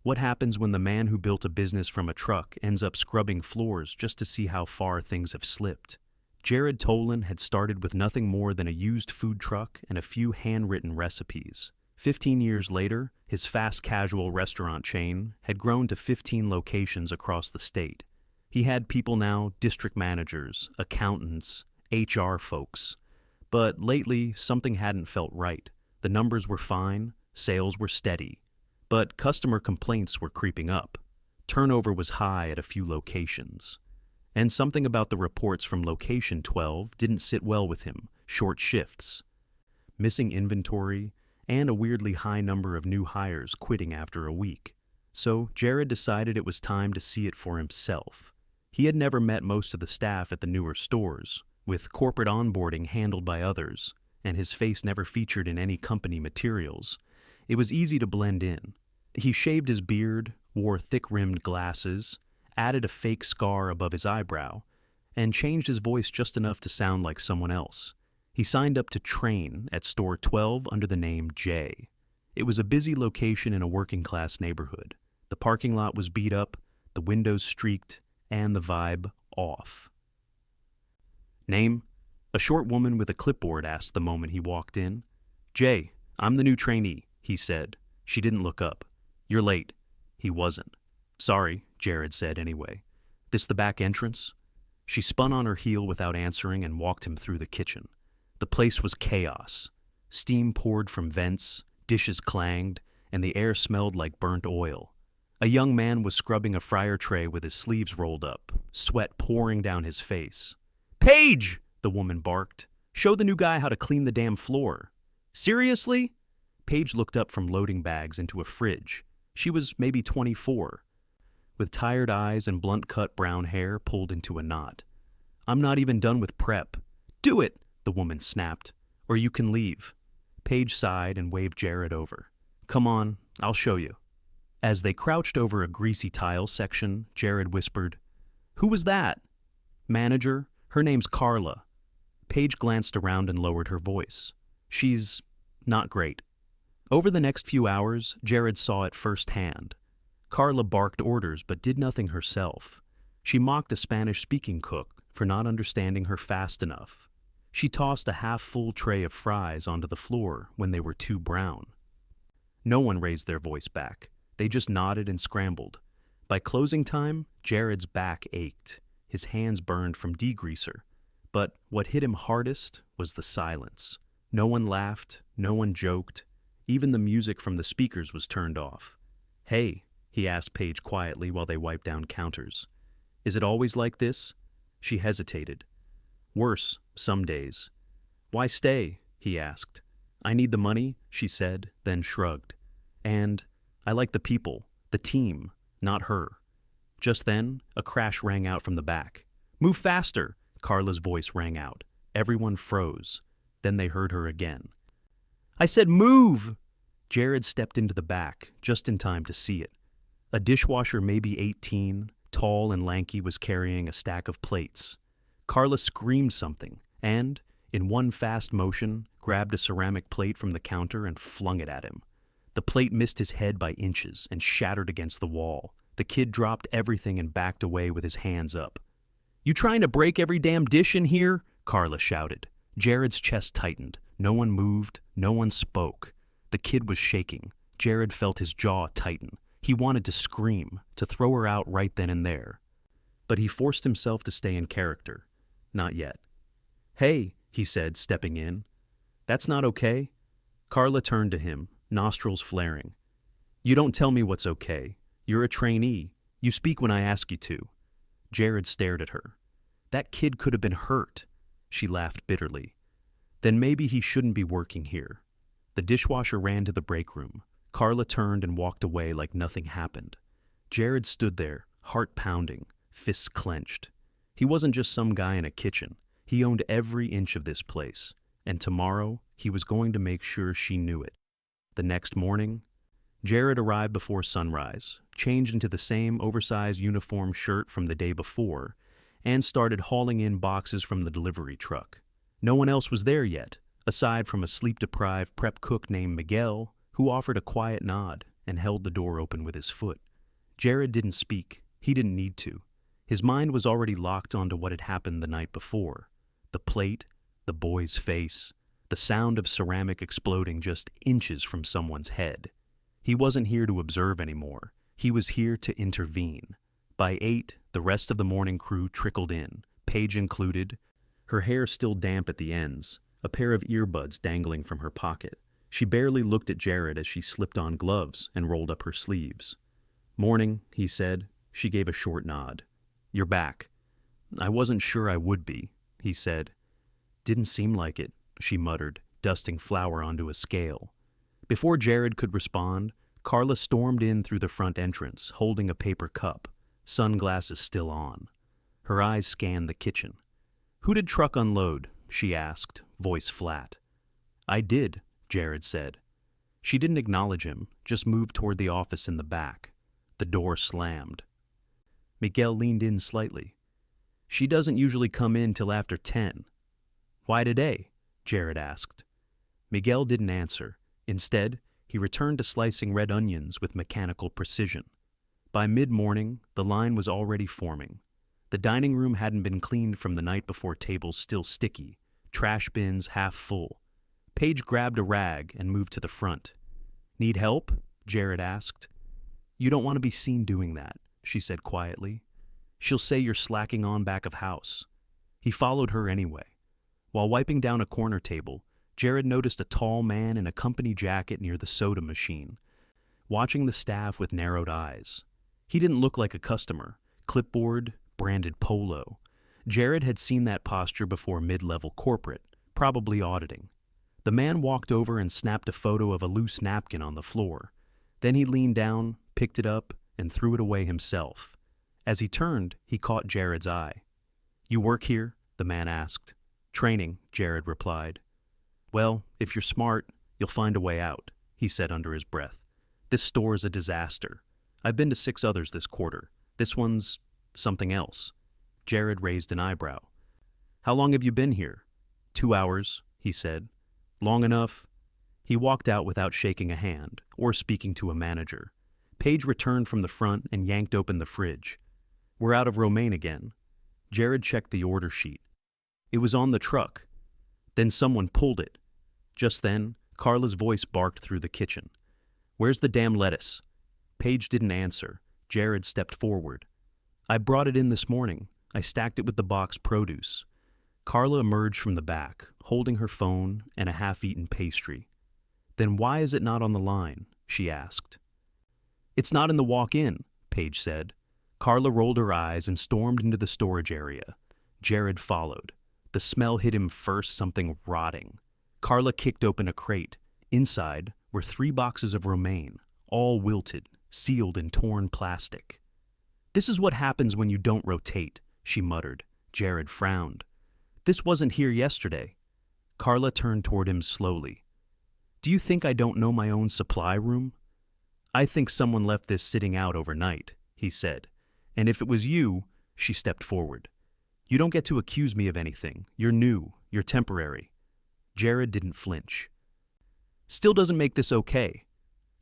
What happens when the man who built a business from a truck ends up scrubbing floors just to see how far things have slipped? Jared Tolan had started with nothing more than a used food truck and a few handwritten recipes. 15 years later, his fast casual restaurant chain had grown to 15 locations across the state. He had people now, district managers, accountants, HR folks. But lately, something hadn't felt right. The numbers were fine, sales were steady. But customer complaints were creeping up. Turnover was high at a few locations. And something about the reports from location 12 didn't sit well with him. Short shifts, missing inventory, and a weirdly high number of new hires quitting after a week. So Jared decided it was time to see it for himself. He had never met most of the staff at the newer stores, with corporate onboarding handled by others, and his face never featured in any company materials. It was easy to blend in. He shaved his beard, wore thick-rimmed glasses, added a fake scar above his eyebrow, and changed his voice just enough to sound like someone else. He signed up to train at store 12 under the name Jay. It was a busy location in a working-class neighborhood. The parking lot was beat up, the windows streaked, and the vibe off. Name? A short woman with a clipboard asked the moment he walked in. Jay, I'm the new trainee, he said. She didn't look up. You're late. He wasn't. Sorry, Jared said anyway. This the back entrance? She spun on her heel without answering and walked him through the kitchen. The place was chaos. Steam poured from vents, dishes clanged, and the air smelled like burnt oil. A young man was scrubbing a fryer tray with his sleeves rolled up, sweat pouring down his face. Paige! The woman barked. Show the new guy how to clean the damn floor. Seriously? Paige looked up from loading bags into a fridge. She was maybe 24, with tired eyes and blunt-cut brown hair pulled into a knot. I'm not even done with prep. Do it, the woman snapped, or you can leave. Paige sighed and waved Jared over. Come on, I'll show you. As they crouched over a greasy tile section, Jared whispered, Who was that? Manager. Her name's Carla. Paige glanced around and lowered her voice. She's not great. Over the next few hours, Jared saw it firsthand. Carla barked orders but did nothing herself. She mocked a Spanish-speaking cook for not understanding her fast enough. She tossed a half-full tray of fries onto the floor when they were too brown. No one raised their voice back. They just nodded and scrambled. By closing time, Jared's back ached. His hands burned from degreaser. But what hit him hardest was the silence. No one laughed, no one joked. Even the music from the speakers was turned off. Hey, he asked Paige quietly while they wiped down counters. Is it always like this? She hesitated. Worse, some days. Why stay? He asked. I need the money, she said, then shrugged. And I like the people, the team, not her. Just then, a crash rang out from the back. Move faster, Carla's voice rang out. Everyone froze. Then they heard her again. I said move! Jared stepped into the back, just in time to see it. A dishwasher maybe 18, tall and lanky, was carrying a stack of plates. Carla screamed something, and, in one fast motion, grabbed a ceramic plate from the counter and flung it at him. The plate missed his head by inches and shattered against the wall. The kid dropped everything and backed away with his hands up. You trying to break every damn dish in here? Carla shouted. Jared's chest tightened. No one moved. No one spoke. The kid was shaking. Jared felt his jaw tighten. He wanted to scream, to throw her out right then and there. But he forced himself to stay in character. Not yet. Hey, he said, stepping in. That's not okay. Carla turned to him, nostrils flaring. You don't tell me what's okay. You're a trainee. You speak when I ask you to. Jared stared at her. That kid could have been hurt. She laughed bitterly. Then maybe he shouldn't be working here. The dishwasher ran to the break room. Carla turned and walked away like nothing happened. Jared stood there, heart pounding, fists clenched. He wasn't just some guy in a kitchen. He owned every inch of this place. And tomorrow, he was going to make sure she knew it. The next morning, Jared arrived before sunrise, changed into the same oversized uniform shirt from the day before, and started hauling in boxes from the delivery truck. No one else was there yet, aside from a sleep-deprived prep cook named Miguel, who offered a quiet nod and held the door open with his foot. Jared didn't speak. He didn't need to. His mind was already locked onto what had happened the night before. The plate, the boy's face, the sound of ceramic exploding just inches from someone's head. He wasn't here to observe anymore. He was here to intervene. By 8, the rest of the morning crew trickled in, Paige included, her hair still damp at the ends, a pair of earbuds dangling from her pocket. She barely looked at Jared as she slipped on gloves and rolled up her sleeves. "Morning," he said. She gave a short nod. "You're back." "I wasn't sure I would be," he said. "Didn't seem like it," she muttered, dusting flour onto a scale. Before Jared could respond, Carla stormed in through the front entrance, holding a paper cup, sunglasses still on. Her eyes scanned the kitchen. "Who did truck unload?" she asked, voice flat. "I did," Jared said. She didn't acknowledge him, just moved toward the office in the back. The door slammed. Miguel leaned in slightly. "She doesn't usually come in till after 10. "Why today?" Jared asked. Miguel didn't answer. Instead, he returned to slicing red onions with mechanical precision. By mid-morning, the line was already forming. The dining room hadn't been cleaned from the night before, tables still sticky, trash bins half full. Paige grabbed a rag and moved to the front. "Need help?" Jared asked. "You don't want to be seen doing that," she said quietly. "She'll say you're slacking on back of house." He followed her anyway. While wiping down a corner table, Jared noticed a tall man in a company jacket near the soda machine, watching the staff with narrowed eyes. He didn't look like a customer. Clipboard, branded polo. Jared had seen that posture before mid-level corporate, probably auditing. The man walked over and snapped a photo of a loose napkin on the floor. Then he leaned down, picked it up, and threw it away himself. As he turned, he caught Jared's eye. "You work here?" the man asked. "Training," Jared replied. "Well, if you're smart, you'll find a way out," he said under his breath. "This store is a disaster. I've been to 6 others this quarter. This one's something else." Jared raised an eyebrow. "How long have you been here?" 2 hours, he said. "Long enough?" He walked out without shaking a hand or speaking to a manager. Paige returned from the front and yanked open the fridge. "We're out of romaine again." Jared checked the order sheet. It was on the truck. Then someone pulled it. Just then, Carla's voice barked through the kitchen. "Where's the damn lettuce?" Paige didn't answer. Jared stepped forward. "I brought it in this morning. I stacked it with the box produce." Carla emerged from the back, holding her phone and a half-eaten pastry. "Then why is it not on the line?" she asked. "It's not in the walk-in," Paige said. Carla rolled her eyes and stormed into the storage area. Jared followed. The smell hit him first, something rotting. Carla kicked open a crate. Inside were 3 boxes of romaine, all wilted, sealed in torn plastic. "This is what happens when you don't rotate," she muttered. Jared frowned. "This wasn't here yesterday." Carla turned toward him slowly. "Do you think I don't know my own supply room?" "I think someone left this sitting out overnight," he said. "And if it was you," she stepped forward. "You don't get to accuse me of anything. You're new. You're temporary." Jared didn't flinch. "Still doesn't make this okay."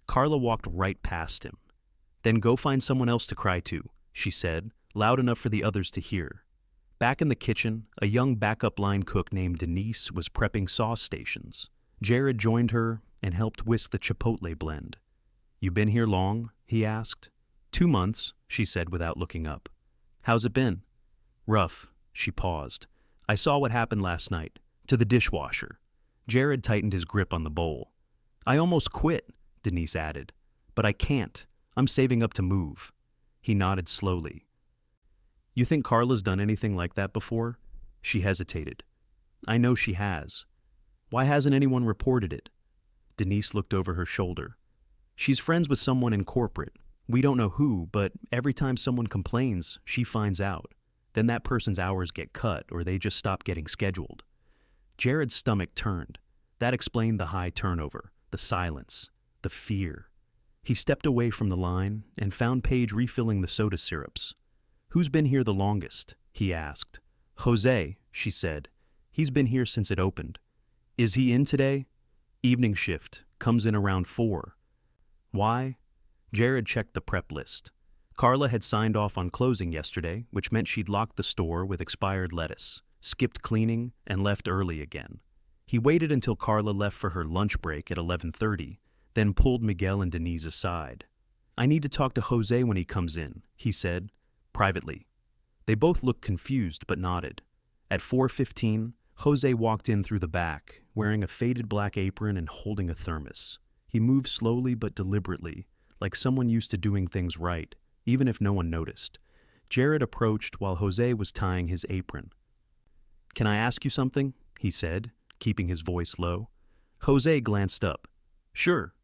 Carla walked right past him. "Then go find someone else to cry to," she said, loud enough for the others to hear. Back in the kitchen, a young backup line cook named Denise was prepping sauce stations. Jared joined her and helped whisk the chipotle blend. "You been here long?" he asked. 2 months, she said without looking up. "How's it been?" "Rough." She paused. "I saw what happened last night. To the dishwasher." Jared tightened his grip on the bowl. "I almost quit," Denise added. "But I can't. I'm saving up to move." He nodded slowly. "You think Carla's done anything like that before?" She hesitated. "I know she has." "Why hasn't anyone reported it?" Denise looked over her shoulder. "She's friends with someone in corporate. We don't know who, but every time someone complains, she finds out. Then that person's hours get cut or they just stop getting scheduled." Jared's stomach turned. That explained the high turnover, the silence, the fear. He stepped away from the line and found Paige refilling the soda syrups. "Who's been here the longest?" he asked. "Jose," she said. "He's been here since it opened." "Is he in today?" "Evening shift, comes in around 4. "Why?" Jared checked the prep list. Carla had signed off on closing yesterday, which meant she'd locked the store with expired lettuce, skipped cleaning, and left early again. He waited until Carla left for her lunch break at 11:30, then pulled Miguel and Denise aside. "I need to talk to Jose when he comes in," he said, privately. They both looked confused but nodded. At 4:15, Jose walked in through the back, wearing a faded black apron and holding a thermos. He moved slowly but deliberately, like someone used to doing things right, even if no one noticed. Jared approached while Jose was tying his apron. "Can I ask you something?" he said, keeping his voice low. Jose glanced up. "Sure.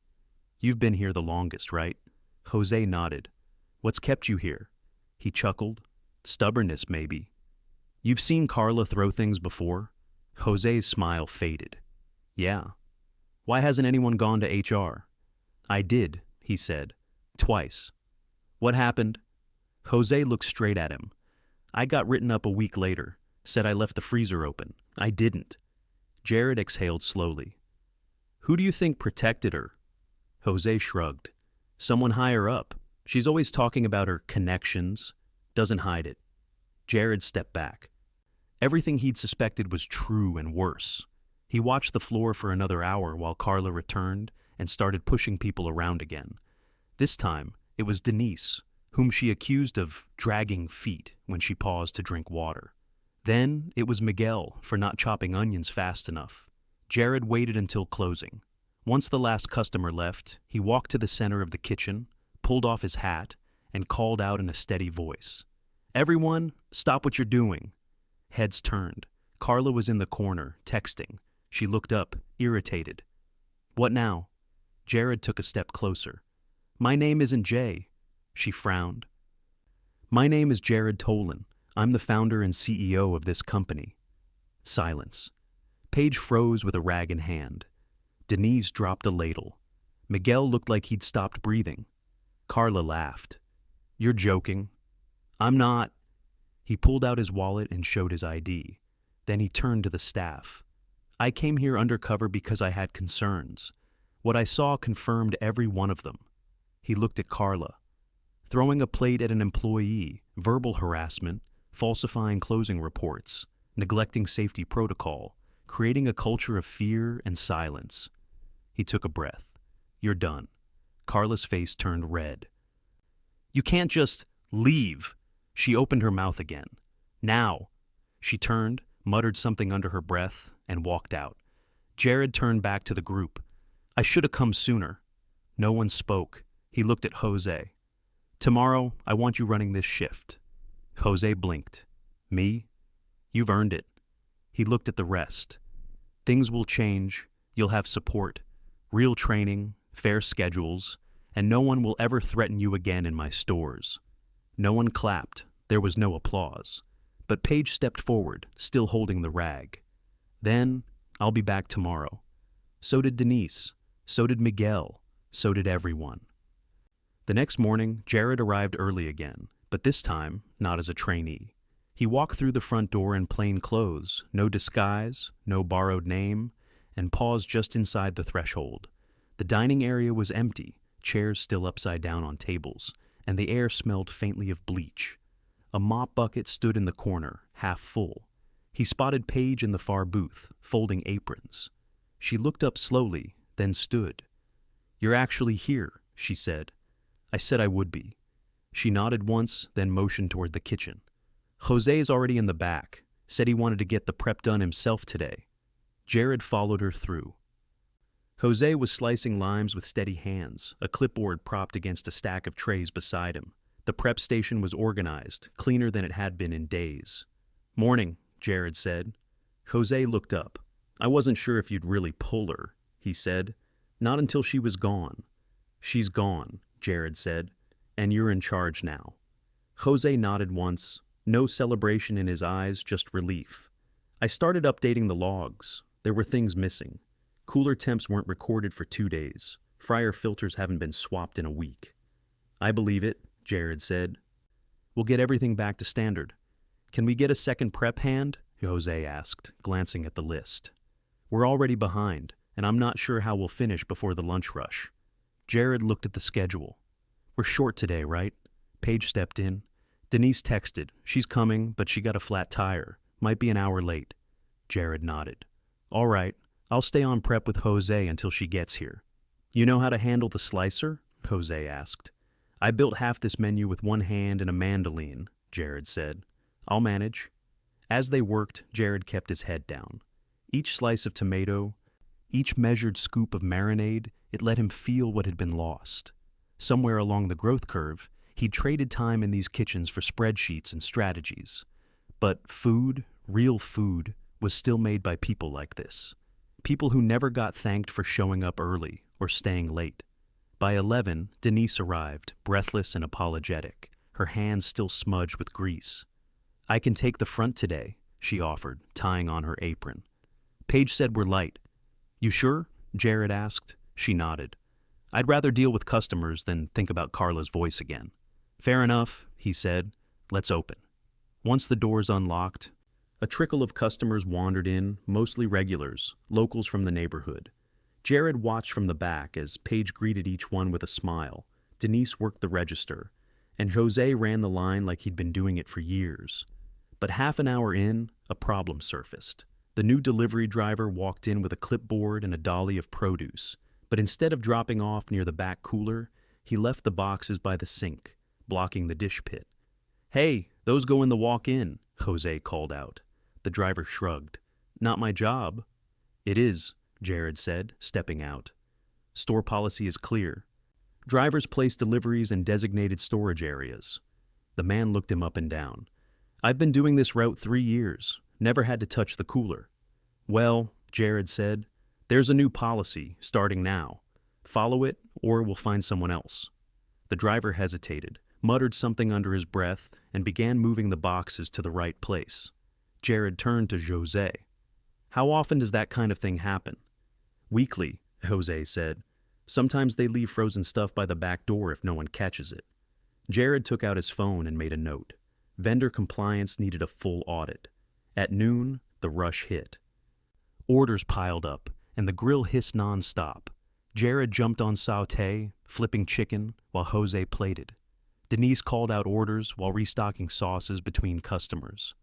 You've been here the longest, right?" Jose nodded. "What's kept you here?" He chuckled. "Stubbornness, maybe." "You've seen Carla throw things before?" Jose's smile faded. "Yeah." "Why hasn't anyone gone to HR?" "I did," he said. "Twice." "What happened?" Jose looked straight at him. "I got written up a week later. Said I left the freezer open. I didn't." Jared exhaled slowly. "Who do you think protected her?" Jose shrugged. "Someone higher up. She's always talking about her connections. Doesn't hide it." Jared stepped back. Everything he'd suspected was true and worse. He watched the floor for another hour while Carla returned and started pushing people around again. This time, it was Denise, whom she accused of dragging feet when she paused to drink water. Then it was Miguel for not chopping onions fast enough. Jared waited until closing. Once the last customer left, he walked to the center of the kitchen, pulled off his hat, and called out in a steady voice. "Everyone, stop what you're doing." Heads turned. Carla was in the corner, texting. She looked up, irritated. "What now?" Jared took a step closer. "My name isn't Jay." She frowned. "My name is Jared Tolan. I'm the founder and CEO of this company." Silence. Paige froze with a rag in hand. Denise dropped a ladle. Miguel looked like he'd stopped breathing. Carla laughed. "You're joking." "I'm not." He pulled out his wallet and showed his ID. Then he turned to the staff. "I came here undercover because I had concerns. What I saw confirmed every one of them." He looked at Carla. Throwing a plate at an employee, verbal harassment, falsifying closing reports, neglecting safety protocol, creating a culture of fear and silence. He took a breath. "You're done." Carla's face turned red. "You can't just leave." She opened her mouth again. "Now." She turned, muttered something under her breath, and walked out. Jared turned back to the group. "I should have come sooner." No one spoke. He looked at Jose. "Tomorrow, I want you running this shift." Jose blinked. "Me? You've earned it." He looked at the rest. "Things will change. You'll have support, real training, fair schedules, and no one will ever threaten you again in my stores." No one clapped. There was no applause. But Paige stepped forward, still holding the rag. "Then, I'll be back tomorrow." So did Denise. So did Miguel. So did everyone. The next morning, Jared arrived early again, but this time, not as a trainee. He walked through the front door in plain clothes, no disguise, no borrowed name, and paused just inside the threshold. The dining area was empty, chairs still upside down on tables, and the air smelled faintly of bleach. A mop bucket stood in the corner, half full. He spotted Paige in the far booth, folding aprons. She looked up slowly, then stood. "You're actually here," she said. "I said I would be." She nodded once, then motioned toward the kitchen. "Jose's already in the back. Said he wanted to get the prep done himself today." Jared followed her through. Jose was slicing limes with steady hands, a clipboard propped against a stack of trays beside him. The prep station was organized, cleaner than it had been in days. "Morning," Jared said. Jose looked up. "I wasn't sure if you'd really pull her," he said. "Not until she was gone." "She's gone," Jared said, "and you're in charge now." Jose nodded once, no celebration in his eyes, just relief. "I started updating the logs. There were things missing. Cooler temps weren't recorded for 2 days. Fryer filters haven't been swapped in a week." "I believe it," Jared said. "We'll get everything back to standard." "Can we get a second prep hand?" Jose asked, glancing at the list. "We're already behind, and I'm not sure how we'll finish before the lunch rush." Jared looked at the schedule. We're short today, right? Paige stepped in. Denise texted. She's coming, but she got a flat tire. Might be an hour late. Jared nodded. All right, I'll stay on prep with Jose until she gets here. You know how to handle the slicer? Jose asked. I built half this menu with one hand and a mandolin, Jared said. I'll manage. As they worked, Jared kept his head down. Each slice of tomato, each measured scoop of marinade, it let him feel what had been lost. Somewhere along the growth curve, he'd traded time in these kitchens for spreadsheets and strategies. But food, real food, was still made by people like this. People who never got thanked for showing up early or staying late. By 11, Denise arrived, breathless and apologetic, her hands still smudged with grease. I can take the front today, she offered, tying on her apron. Paige said we're light. You sure? Jared asked. She nodded. I'd rather deal with customers than think about Carla's voice again. Fair enough, he said. Let's open. Once the doors unlocked, a trickle of customers wandered in, mostly regulars, locals from the neighborhood. Jared watched from the back as Paige greeted each one with a smile. Denise worked the register, and Jose ran the line like he'd been doing it for years. But half an hour in, a problem surfaced. The new delivery driver walked in with a clipboard and a dolly of produce, but instead of dropping off near the back cooler, he left the boxes by the sink, blocking the dish pit. Hey, those go in the walk-in, Jose called out. The driver shrugged. Not my job. It is, Jared said, stepping out. Store policy is clear. Drivers place deliveries in designated storage areas. The man looked him up and down. I've been doing this route 3 years. Never had to touch the cooler. Well, Jared said, there's a new policy, starting now. Follow it, or we'll find someone else. The driver hesitated, muttered something under his breath, and began moving the boxes to the right place. Jared turned to Jose. How often does that kind of thing happen? Weekly, Jose said. Sometimes they leave frozen stuff by the back door if no one catches it. Jared took out his phone and made a note. Vendor compliance needed a full audit. At noon, the rush hit. Orders piled up, and the grill hissed nonstop. Jared jumped on sauté, flipping chicken, while Jose plated. Denise called out orders while restocking sauces between customers.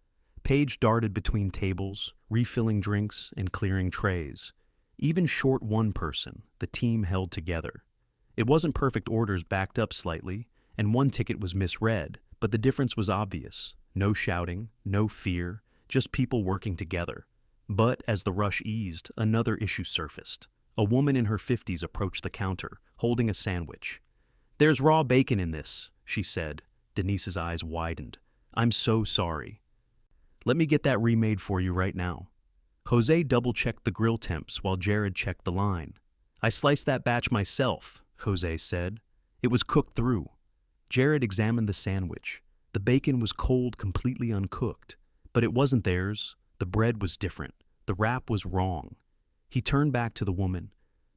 Paige darted between tables, refilling drinks and clearing trays. Even short one person, the team held together. It wasn't perfect orders backed up slightly, and one ticket was misread, but the difference was obvious. No shouting, no fear, just people working together. But as the rush eased, another issue surfaced. A woman in her 50s approached the counter, holding a sandwich. There's raw bacon in this, she said. Denise's eyes widened. I'm so sorry. Let me get that remade for you right now. Jose double-checked the grill temps while Jared checked the line. I sliced that batch myself, Jose said. It was cooked through. Jared examined the sandwich. The bacon was cold, completely uncooked. But it wasn't theirs. The bread was different. The wrap was wrong. He turned back to the woman.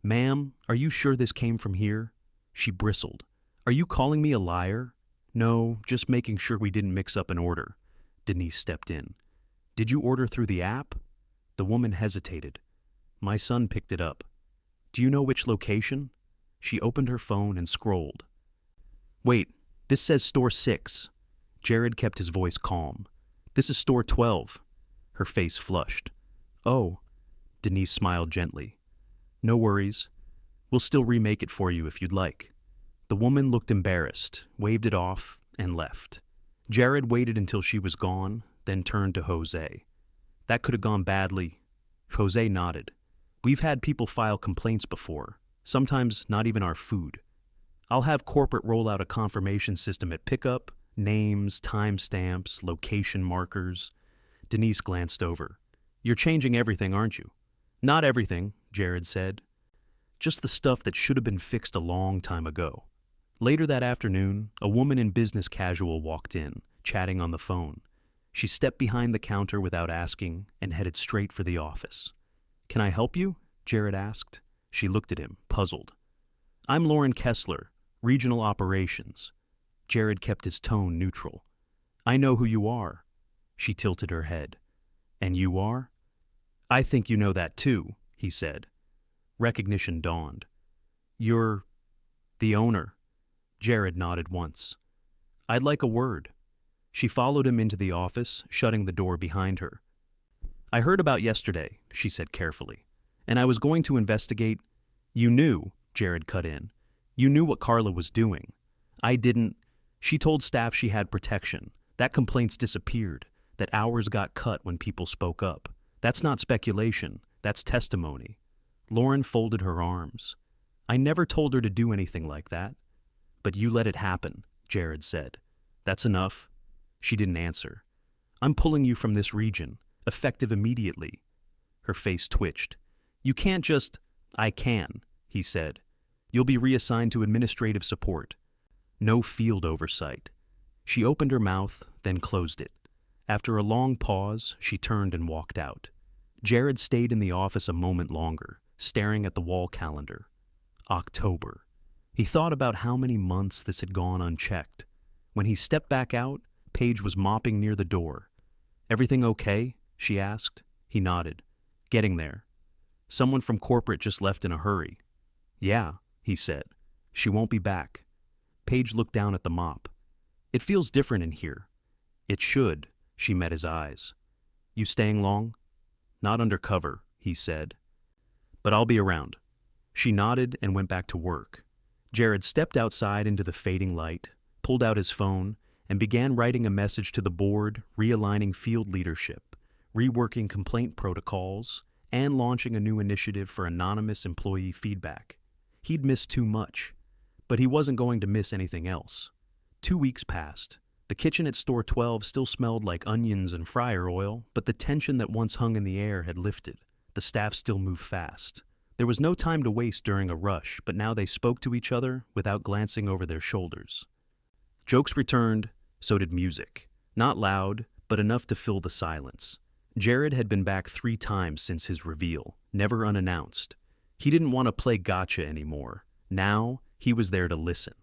Ma'am, are you sure this came from here? She bristled. Are you calling me a liar? No, just making sure we didn't mix up an order. Denise stepped in. Did you order through the app? The woman hesitated. My son picked it up. Do you know which location? She opened her phone and scrolled. Wait, this says store 6. Jared kept his voice calm. This is store 12. Her face flushed. Oh, Denise smiled gently. No worries. We'll still remake it for you if you'd like. The woman looked embarrassed, waved it off, and left. Jared waited until she was gone, then turned to Jose. That could have gone badly. Jose nodded. We've had people file complaints before, sometimes not even our food. I'll have corporate roll out a confirmation system at pickup, names, timestamps, location markers. Denise glanced over. You're changing everything, aren't you? Not everything, Jared said. Just the stuff that should have been fixed a long time ago. Later that afternoon, a woman in business casual walked in, chatting on the phone. She stepped behind the counter without asking and headed straight for the office. Can I help you? Jared asked. She looked at him, puzzled. I'm Lauren Kessler, Regional Operations. Jared kept his tone neutral. I know who you are. She tilted her head. And you are? I think you know that too, he said. Recognition dawned. You're the owner. Jared nodded once. "I'd like a word." She followed him into the office, shutting the door behind her. "I heard about yesterday," she said carefully, "and I was going to investigate—" "You knew," Jared cut in. "You knew what Carla was doing. I didn't—" She told staff she had protection, that complaints disappeared, that hours got cut when people spoke up. That's not speculation, that's testimony. Lauren folded her arms. "I never told her to do anything like that." "But you let it happen," Jared said. "That's enough." She didn't answer. "I'm pulling you from this region, effective immediately." Her face twitched. "You can't just—" "I can," he said. "You'll be reassigned to administrative support. No field oversight." She opened her mouth, then closed it. After a long pause, she turned and walked out. Jared stayed in the office a moment longer, staring at the wall calendar. October. He thought about how many months this had gone unchecked. When he stepped back out, Paige was mopping near the door. "Everything okay?" she asked. He nodded. "Getting there. Someone from corporate just left in a hurry." "Yeah," he said. "She won't be back." Paige looked down at the mop. "It feels different in here." "It should." She met his eyes. "You staying long?" "Not undercover," he said. "But I'll be around." She nodded and went back to work. Jared stepped outside into the fading light, pulled out his phone, and began writing a message to the board, realigning field leadership, reworking complaint protocols, and launching a new initiative for anonymous employee feedback. He'd missed too much, but he wasn't going to miss anything else. 2 weeks passed. The kitchen at Store 12 still smelled like onions and fryer oil, but the tension that once hung in the air had lifted. The staff still moved fast. There was no time to waste during a rush, but now they spoke to each other without glancing over their shoulders. Jokes returned, so did music. Not loud, but enough to fill the silence. Jared had been back 3 times since his reveal, never unannounced. He didn't want to play gotcha anymore. Now, he was there to listen.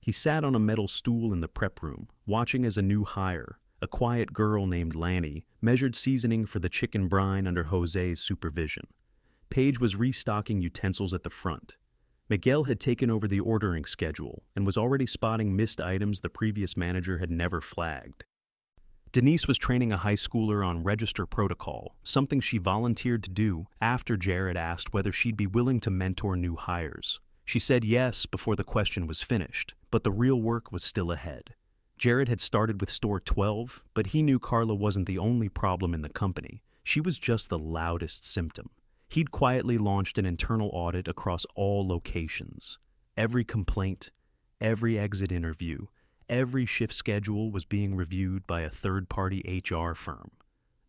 He sat on a metal stool in the prep room, watching as a new hire, a quiet girl named Lanny, measured seasoning for the chicken brine under Jose's supervision. Paige was restocking utensils at the front. Miguel had taken over the ordering schedule and was already spotting missed items the previous manager had never flagged. Denise was training a high schooler on register protocol, something she volunteered to do after Jared asked whether she'd be willing to mentor new hires. She said yes before the question was finished, but the real work was still ahead. Jared had started with Store 12, but he knew Carla wasn't the only problem in the company. She was just the loudest symptom. He'd quietly launched an internal audit across all locations. Every complaint, every exit interview, every shift schedule was being reviewed by a third-party HR firm.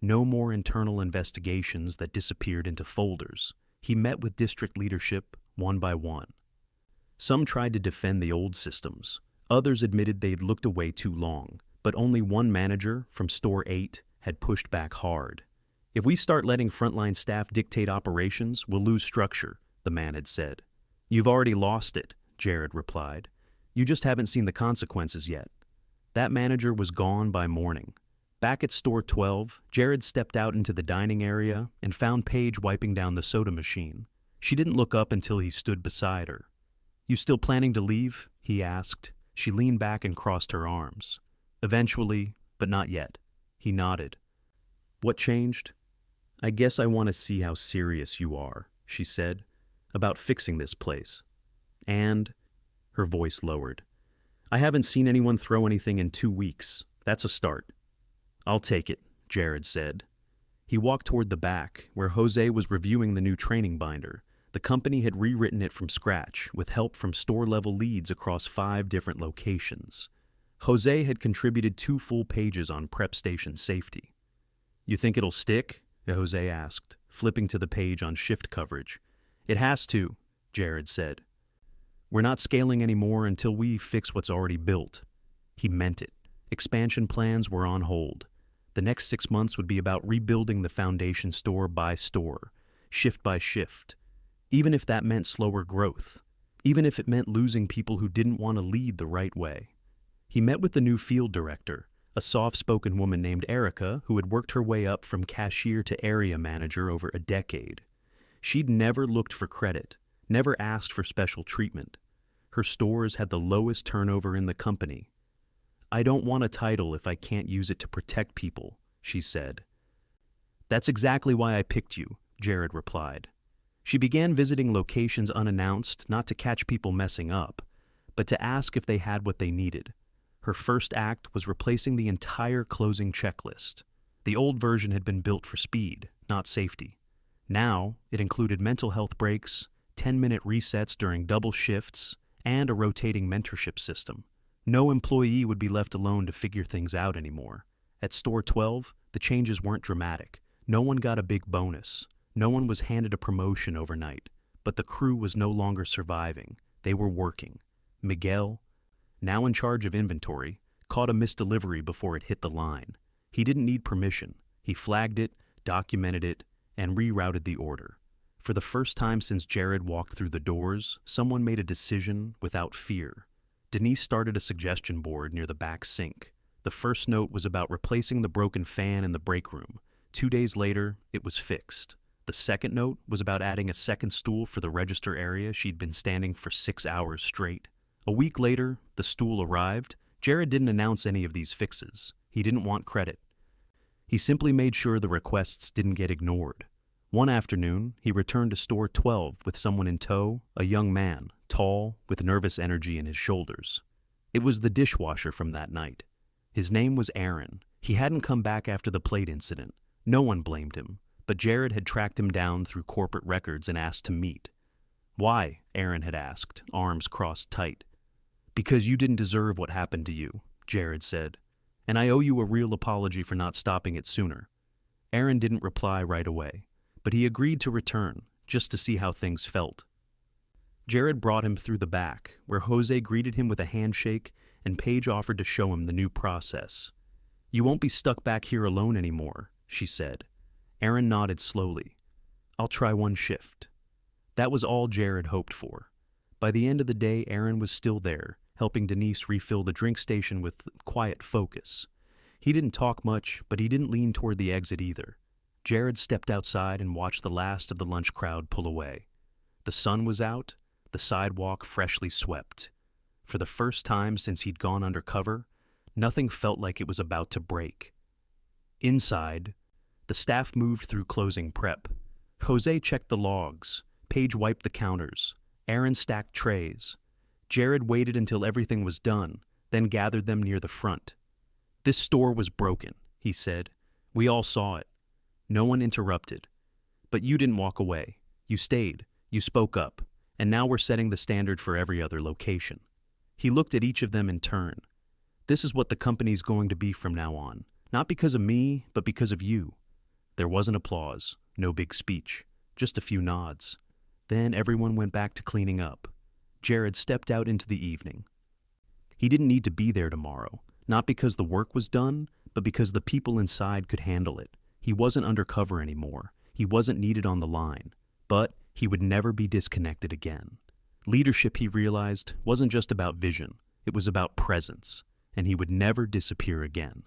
No more internal investigations that disappeared into folders. He met with district leadership one by one. Some tried to defend the old systems. Others admitted they'd looked away too long, but only one manager from Store 8 had pushed back hard. "If we start letting frontline staff dictate operations, we'll lose structure," the man had said. "You've already lost it," Jared replied. "You just haven't seen the consequences yet." That manager was gone by morning. Back at Store 12, Jared stepped out into the dining area and found Paige wiping down the soda machine. She didn't look up until he stood beside her. "You still planning to leave?" he asked. She leaned back and crossed her arms. "Eventually, but not yet." He nodded. "What changed?" "I guess I want to see how serious you are," she said, "about fixing this place. And," her voice lowered, "I haven't seen anyone throw anything in 2 weeks. That's a start." "I'll take it," Jared said. He walked toward the back, where Jose was reviewing the new training binder. The company had rewritten it from scratch, with help from store-level leads across 5 different locations. Jose had contributed 2 full pages on prep station safety. "You think it'll stick?" Jose asked, flipping to the page on shift coverage. "It has to," Jared said. "We're not scaling anymore until we fix what's already built." He meant it. Expansion plans were on hold. The next 6 months would be about rebuilding the foundation store by store, shift by shift, even if that meant slower growth, even if it meant losing people who didn't want to lead the right way. He met with the new field director, a soft-spoken woman named Erica who had worked her way up from cashier to area manager over a decade. She'd never looked for credit, never asked for special treatment. Her stores had the lowest turnover in the company. "I don't want a title if I can't use it to protect people," she said. "That's exactly why I picked you," Jared replied. She began visiting locations unannounced, not to catch people messing up, but to ask if they had what they needed. Her first act was replacing the entire closing checklist. The old version had been built for speed, not safety. Now, it included mental health breaks, 10-minute resets during double shifts, and a rotating mentorship system. No employee would be left alone to figure things out anymore. At Store 12, the changes weren't dramatic. No one got a big bonus. No one was handed a promotion overnight. But the crew was no longer surviving. They were working. Miguel, now in charge of inventory, caught a misdelivery before it hit the line. He didn't need permission. He flagged it, documented it, and rerouted the order. For the first time since Jared walked through the doors, someone made a decision without fear. Denise started a suggestion board near the back sink. The first note was about replacing the broken fan in the break room. 2 days later, it was fixed. The second note was about adding a second stool for the register area she'd been standing for 6 hours straight. A week later, the stool arrived. Jared didn't announce any of these fixes. He didn't want credit. He simply made sure the requests didn't get ignored. One afternoon, he returned to Store 12 with someone in tow, a young man, tall, with nervous energy in his shoulders. It was the dishwasher from that night. His name was Aaron. He hadn't come back after the plate incident. No one blamed him, but Jared had tracked him down through corporate records and asked to meet. "Why?" Aaron had asked, arms crossed tight. "Because you didn't deserve what happened to you," Jared said, "and I owe you a real apology for not stopping it sooner." Aaron didn't reply right away, but he agreed to return, just to see how things felt. Jared brought him through the back, where Jose greeted him with a handshake and Paige offered to show him the new process. "You won't be stuck back here alone anymore," she said. Aaron nodded slowly. "I'll try one shift." That was all Jared hoped for. By the end of the day, Aaron was still there, helping Denise refill the drink station with quiet focus. He didn't talk much, but he didn't lean toward the exit either. Jared stepped outside and watched the last of the lunch crowd pull away. The sun was out, the sidewalk freshly swept. For the first time since he'd gone undercover, nothing felt like it was about to break. Inside, the staff moved through closing prep. Jose checked the logs. Paige wiped the counters. Aaron stacked trays. Jared waited until everything was done, then gathered them near the front. "This store was broken," he said. "We all saw it. No one interrupted. But you didn't walk away. You stayed. You spoke up. And now we're setting the standard for every other location." He looked at each of them in turn. "This is what the company's going to be from now on. Not because of me, but because of you." There wasn't applause, no big speech, just a few nods. Then everyone went back to cleaning up. Jared stepped out into the evening. He didn't need to be there tomorrow, not because the work was done, but because the people inside could handle it. He wasn't undercover anymore. He wasn't needed on the line. But he would never be disconnected again. Leadership, he realized, wasn't just about vision. It was about presence, and he would never disappear again.